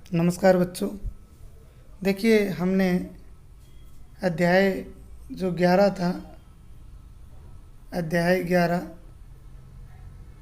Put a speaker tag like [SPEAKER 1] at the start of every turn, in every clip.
[SPEAKER 1] नमस्कार बच्चों। देखिए हमने अध्याय जो 11 था, अध्याय 11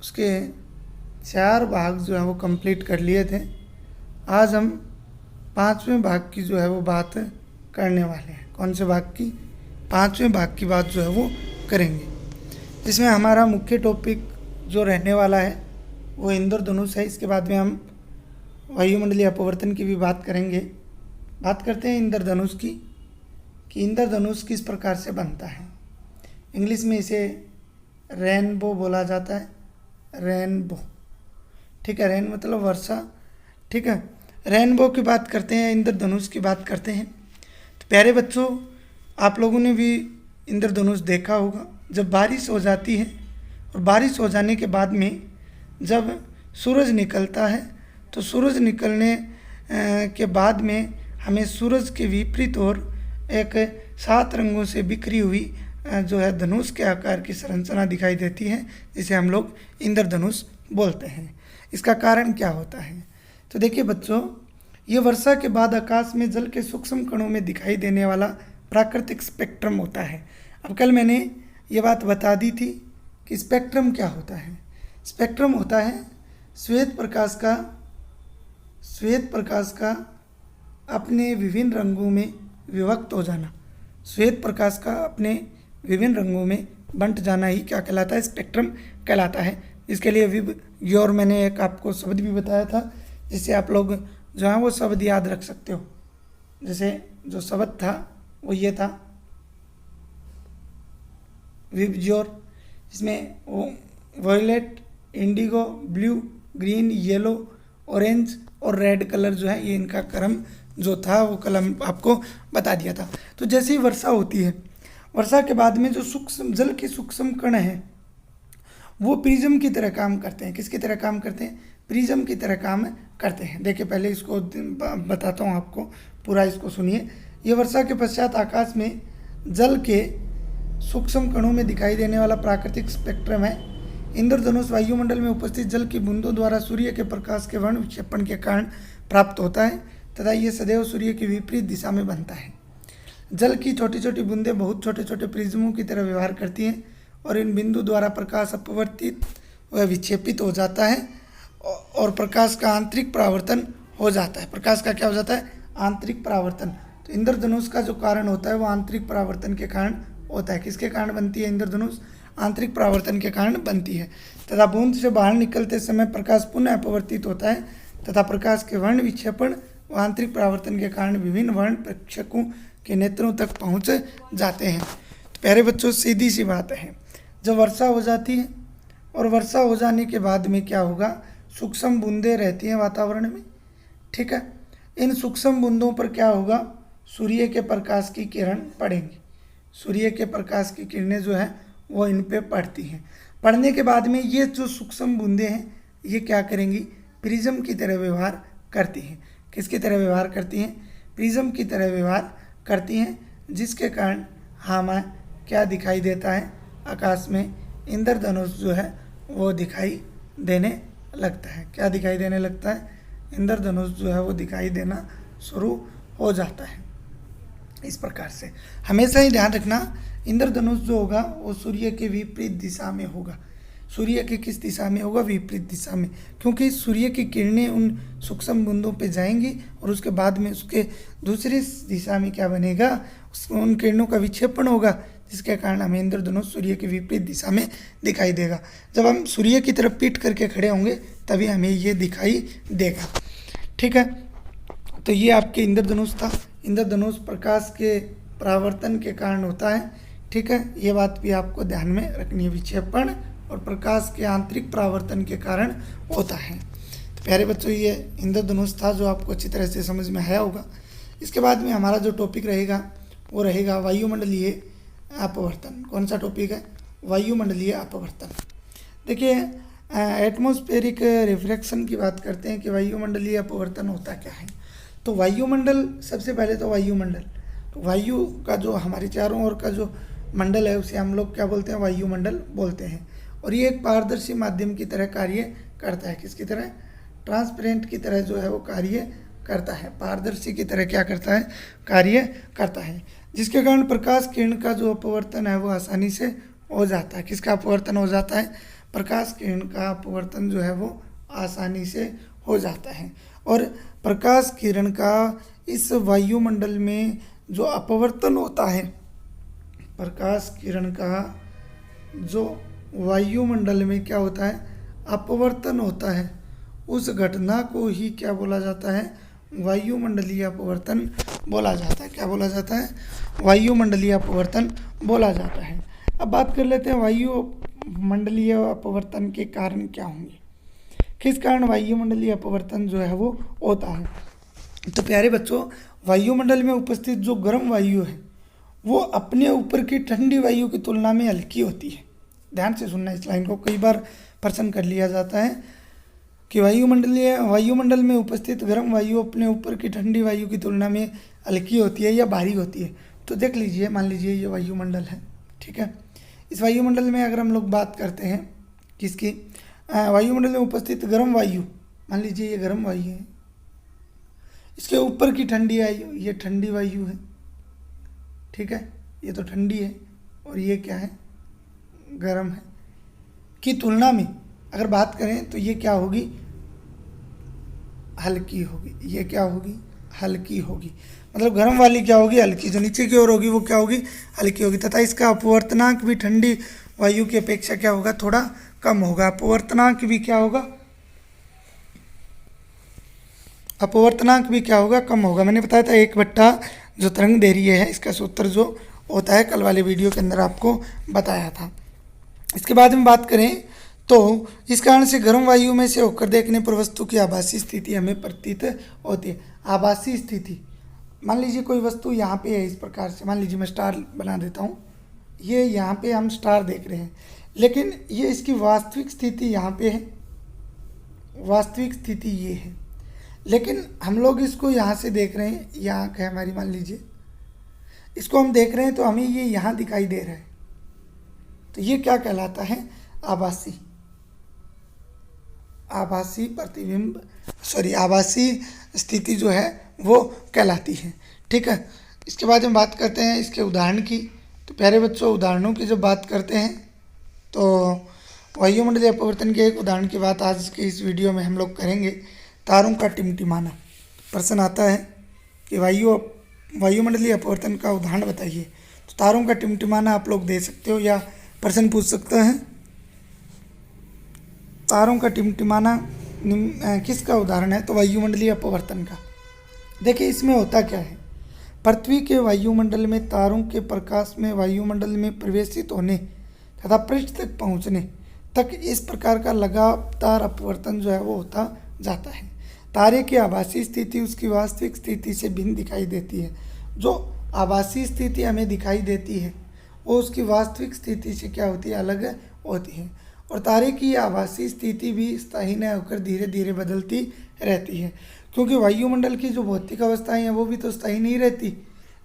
[SPEAKER 1] उसके 4 भाग जो है वो कंप्लीट कर लिए थे। आज हम 5वें भाग की जो है वो बात करने वाले हैं। कौन से भाग की? 5वें भाग की बात जो है वो करेंगे, जिसमें हमारा मुख्य टॉपिक जो रहने वाला है वो इंद्रधनुष है। इसके बाद में हम वायुमंडलीय अपवर्तन की भी बात करेंगे। बात करते हैं इंद्रधनुष की, कि इंद्रधनुष किस प्रकार से बनता है। इंग्लिश में इसे रेनबो बोला जाता है, रेनबो। ठीक है, रेन मतलब वर्षा। ठीक है, रेनबो की बात करते हैं, इंद्रधनुष की बात करते हैं। तो प्यारे बच्चों, आप लोगों ने भी इंद्रधनुष देखा होगा। जब बारिश हो जाती है और बारिश हो जाने के बाद में जब सूरज निकलता है, तो सूरज निकलने के बाद में हमें सूरज के विपरीत और एक 7 रंगों से बिखरी हुई जो है धनुष के आकार की संरचना दिखाई देती है, जिसे हम लोग इंद्रधनुष बोलते हैं। इसका कारण क्या होता है? तो देखिए बच्चों, ये वर्षा के बाद आकाश में जल के सूक्ष्म कणों में दिखाई देने वाला प्राकृतिक स्पेक्ट्रम होता है। अब कल मैंने ये बात बता दी थी कि स्पेक्ट्रम क्या होता है। स्पेक्ट्रम होता है श्वेत प्रकाश का अपने विभिन्न रंगों में विभक्त हो जाना। श्वेत प्रकाश का अपने विभिन्न रंगों में बंट जाना ही क्या कहलाता है? स्पेक्ट्रम कहलाता है। इसके लिए विब योर मैंने एक आपको शब्द भी बताया था, जिससे आप लोग जो है वो शब्द याद रख सकते हो। जैसे जो शब्द था वो ये था, विबज्योर, जिसमें वो violet, indigo, blue, green, yellow, orange और रेड कलर जो है, ये इनका क्रम जो था वो कलम आपको बता दिया था। तो जैसे ही वर्षा होती है, वर्षा के बाद में जो सूक्ष्म जल के सूक्ष्म कण हैं वो प्रिज्म की तरह काम करते हैं। किसकी तरह काम करते हैं? प्रिज्म की तरह काम करते हैं। देखिए पहले इसको बताता हूँ आपको, पूरा इसको सुनिए। ये वर्षा के पश्चात आकाश में जल के सूक्ष्म कणों में दिखाई देने वाला प्राकृतिक स्पेक्ट्रम है। इंद्रधनुष वायुमंडल में उपस्थित जल की बूंदों द्वारा सूर्य के प्रकाश के वर्ण विक्षेपण के कारण प्राप्त होता है तथा ये सदैव सूर्य की विपरीत दिशा में बनता है। जल की छोटी छोटी बूंदें बहुत छोटे छोटे प्रिज्मों की तरह व्यवहार करती हैं और इन बिंदु द्वारा प्रकाश अपवर्तित व विक्षेपित हो जाता है और प्रकाश का आंतरिक परावर्तन हो जाता है। प्रकाश का क्या हो जाता है? आंतरिक परावर्तन। तो इंद्रधनुष का जो कारण होता है वो आंतरिक परावर्तन के कारण होता है। किसके कारण बनती है इंद्रधनुष? आंतरिक परावर्तन के कारण बनती है। तथा बूंद से बाहर निकलते समय प्रकाश पुनः अपवर्तित होता है तथा प्रकाश के वर्ण विक्षेपण व आंतरिक परावर्तन के कारण विभिन्न वर्ण प्रेक्षकों के नेत्रों तक पहुंच जाते हैं। तो प्यारे बच्चों, सीधी सी बात है, जब वर्षा हो जाती है और वर्षा हो जाने के बाद में क्या होगा? सूक्ष्म बूंदें रहती हैं वातावरण में। ठीक है, इन सूक्ष्म बूंदों पर क्या होगा? सूर्य के प्रकाश की किरण पड़ेंगी। सूर्य के प्रकाश की किरणें जो है वो इन पे पड़ती हैं। पड़ने के बाद में ये जो सूक्ष्म बूंदें हैं ये क्या करेंगी? प्रिज्म की तरह व्यवहार करती हैं। किसकी तरह व्यवहार करती हैं? प्रिज्म की तरह व्यवहार करती हैं, जिसके कारण हमें क्या दिखाई देता है? आकाश में इंद्रधनुष जो है वो दिखाई देने लगता है। क्या दिखाई देने लगता है? इंद्रधनुष जो है वो दिखाई देना शुरू हो जाता है। इस प्रकार से हमेशा ही ध्यान रखना, इंद्रधनुष जो होगा वो सूर्य के विपरीत दिशा में होगा। सूर्य के किस दिशा में होगा? विपरीत दिशा में, क्योंकि सूर्य की किरणें उन सूक्ष्म बूंदों पे जाएंगी और उसके बाद में उसके दूसरी दिशा में क्या बनेगा? उन किरणों का विक्षेपण होगा, जिसके कारण हमें इंद्रधनुष सूर्य के विपरीत दिशा में दिखाई देगा। जब हम सूर्य की तरफ पीठ करके खड़े होंगे तभी हमें ये दिखाई देगा। ठीक है, तो ये आपके इंद्रधनुष था। इंद्रधनुष प्रकाश के परावर्तन के कारण होता है। ठीक है, ये बात भी आपको ध्यान में रखनी है। विक्षेपण और प्रकाश के आंतरिक परावर्तन के कारण होता है। तो प्यारे बच्चों, ये इंद्रधनुष था जो आपको अच्छी तरह से समझ में आया होगा। इसके बाद में हमारा जो टॉपिक रहेगा वो रहेगा वायुमंडलीय अपवर्तन। कौन सा टॉपिक है? वायुमंडलीय अपवर्तन। देखिए, एटमॉस्फेरिक रिफ्लेक्शन की बात करते हैं कि वायुमंडलीय अपवर्तन होता क्या है। तो वायुमंडल, सबसे पहले तो वायुमंडल, तो वायु का जो हमारे चारों ओर का जो मंडल है उसे हम लोग क्या बोलते हैं? वायुमंडल बोलते हैं। और ये एक पारदर्शी माध्यम की तरह कार्य करता है। किसकी तरह? ट्रांसपेरेंट की तरह जो है वो कार्य करता है, पारदर्शी की तरह क्या करता है, कार्य करता है, जिसके कारण प्रकाश किरण का जो अपवर्तन है वो आसानी से हो जाता है। किसका अपवर्तन हो जाता है? प्रकाश किरण का अपवर्तन जो है वो आसानी से हो जाता है। और प्रकाश किरण का इस वायुमंडल में जो अपवर्तन होता है, प्रकाश किरण का जो वायुमंडल में क्या होता है, अपवर्तन होता है, उस घटना को ही क्या बोला जाता है, वायुमंडलीय अपवर्तन बोला जाता है। क्या बोला जाता है? वायुमंडलीय अपवर्तन बोला जाता है। अब बात कर लेते हैं वायुमंडलीय अपवर्तन के कारण क्या होंगे, किस कारण वायुमंडलीय अपवर्तन जो है वो होता है। तो प्यारे बच्चों, वायुमंडल में उपस्थित जो गर्म वायु है वो अपने ऊपर की ठंडी वायु की तुलना में हल्की होती है। ध्यान से सुनना इस लाइन को, कई बार प्रश्न कर लिया जाता है कि वायुमंडल में उपस्थित गर्म वायु अपने ऊपर की ठंडी वायु की तुलना में हल्की होती है या भारी होती है। तो देख लीजिए, मान लीजिए ये वायुमंडल है, ठीक है। इस वायुमंडल में अगर हम लोग बात करते हैं किसकी, वायुमंडल में उपस्थित गर्म वायु, मान लीजिए ये गर्म वायु है, इसके ऊपर की ठंडी वायु, ये ठंडी वायु है, ठीक है, ये तो ठंडी है और ये क्या है, गर्म है, की तुलना में अगर बात करें तो ये क्या होगी, हल्की होगी। ये क्या होगी, हल्की होगी। मतलब गर्म वाली क्या होगी, हल्की, जो नीचे की ओर होगी वो क्या होगी, हल्की होगी। तथा इसका अपवर्तनांक भी ठंडी वायु की अपेक्षा क्या होगा, थोड़ा कम होगा। अपवर्तनांक भी क्या होगा, अपवर्तनांक भी क्या होगा, कम होगा। मैंने बताया था 1/, जो तरंग दैर्घ्य है, इसका सूत्र जो होता है कल वाले वीडियो के अंदर आपको बताया था। इसके बाद में बात करें तो इस कारण से गर्म वायु में से होकर देखने पर वस्तु की आभासी स्थिति हमें प्रतीत होती है। आभासी स्थिति, मान लीजिए कोई वस्तु यहाँ पे है, इस प्रकार से, मान लीजिए मैं स्टार बना देता हूँ, ये यहाँ पे हम स्टार देख रहे हैं, लेकिन ये इसकी वास्तविक स्थिति यहाँ पे है, वास्तविक स्थिति ये है, लेकिन हम लोग इसको यहाँ से देख रहे हैं, ये आँख है हमारी, मान लीजिए इसको हम देख रहे हैं तो हमें ये यहाँ दिखाई दे रहा है, तो ये क्या कहलाता है, आभासी प्रतिबिंब, आभासी स्थिति जो है वो कहलाती है, ठीक है। इसके बाद हम बात करते हैं इसके उदाहरण की। तो प्यारे बच्चों, उदाहरणों की जब बात करते हैं तो वायुमंडलीय अपवर्तन के एक उदाहरण की बात आज के इस वीडियो में हम लोग करेंगे। तारों का टिमटिमाना। प्रश्न आता है कि वायुमंडलीय अपवर्तन का उदाहरण बताइए। तो तारों का टिमटिमाना आप लोग दे सकते हो या प्रश्न पूछ सकते हैं। तारों का टिमटिमाना किसका उदाहरण है? तो वायुमंडलीय अपवर्तन का। देखिए इसमें होता क्या है, पृथ्वी के वायुमंडल में तारों के प्रकाश में वायुमंडल में प्रवेशित होने तथा पृष्ठ तक पहुंचने तक इस प्रकार का लगातार अपवर्तन जो है वो होता जाता है। तारे की आभासी स्थिति उसकी वास्तविक स्थिति से भिन्न दिखाई देती है। जो आभासी स्थिति हमें दिखाई देती है वो उसकी वास्तविक स्थिति से क्या होती है, अलग होती है। और तारे की आभासी स्थिति भी स्थायी न होकर धीरे धीरे बदलती रहती है, क्योंकि वायुमंडल की जो भौतिक अवस्थाएं हैं वो भी तो स्थायी नहीं रहती,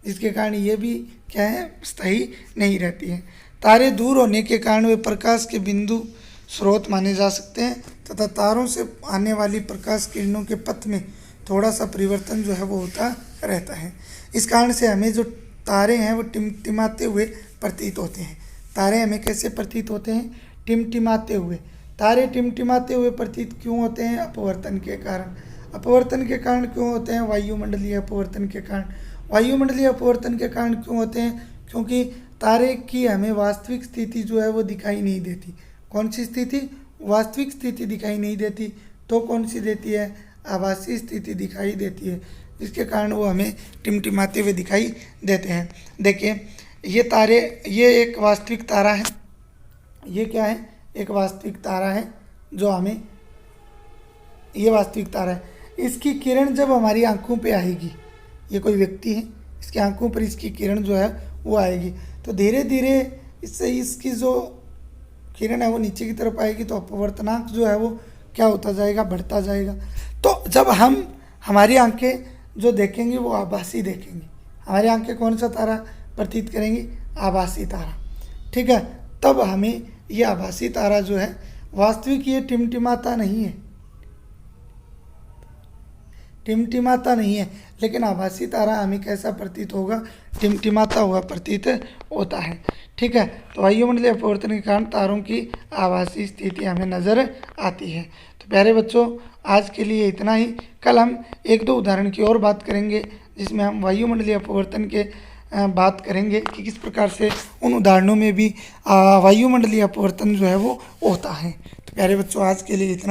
[SPEAKER 1] जिसके कारण ये भी क्या है, स्थायी नहीं रहती है। तारे दूर होने के कारण वे प्रकाश के बिंदु स्रोत माने जा सकते हैं तथा तारों से आने वाली प्रकाश किरणों के पथ में थोड़ा सा परिवर्तन जो है वो होता रहता है। इस कारण से हमें जो तारे हैं वो टिमटिमाते हुए प्रतीत होते हैं। तारे हमें कैसे प्रतीत होते हैं? टिमटिमाते हुए। तारे टिमटिमाते हुए प्रतीत क्यों होते हैं? अपवर्तन के कारण। अपवर्तन के कारण क्यों होते हैं? वायुमंडलीय अपवर्तन के कारण। वायुमंडलीय अपवर्तन के कारण क्यों होते हैं? क्योंकि तारे की हमें वास्तविक स्थिति जो है वो दिखाई नहीं देती। कौन सी स्थिति? वास्तविक स्थिति दिखाई नहीं देती, तो कौन सी देती है? आभासी स्थिति दिखाई देती है, जिसके कारण वो हमें टिमटिमाते हुए दिखाई देते हैं। देखिए ये तारे, ये एक वास्तविक तारा है, ये क्या है? एक वास्तविक तारा है जो हमें, ये वास्तविक तारा है। इसकी किरण जब हमारी आंखों पे आएगी, ये कोई व्यक्ति है, इसकी आंखों पर इसकी किरण जो है वो आएगी, तो धीरे धीरे इससे इसकी जो किरण है वो नीचे की तरफ आएगी, तो अपवर्तनांक जो है वो क्या होता जाएगा? बढ़ता जाएगा। तो जब हम, हमारी आंखें जो देखेंगी वो आभासी देखेंगी। हमारी आंखें कौन सा तारा प्रतीत करेंगी? आभासी तारा, ठीक है। तब हमें ये आभासी तारा जो है, वास्तविक ये टिमटिमाता नहीं है, टिमटिमाता नहीं है, लेकिन आभासी तारा हमें कैसा प्रतीत होगा, टिमटिमाता हुआ प्रतीत होता है। ठीक है, तो वायुमंडलीय अपवर्तन के कारण तारों की आभासी स्थिति हमें नज़र आती है। तो प्यारे बच्चों, आज के लिए इतना ही। कल हम एक दो उदाहरण की और बात करेंगे, जिसमें हम वायुमंडलीय अपवर्तन के बात करेंगे कि किस प्रकार से उन उदाहरणों में भी वायुमंडलीय अपवर्तन जो है वो होता है। तो प्यारे बच्चों, आज के लिए इतना।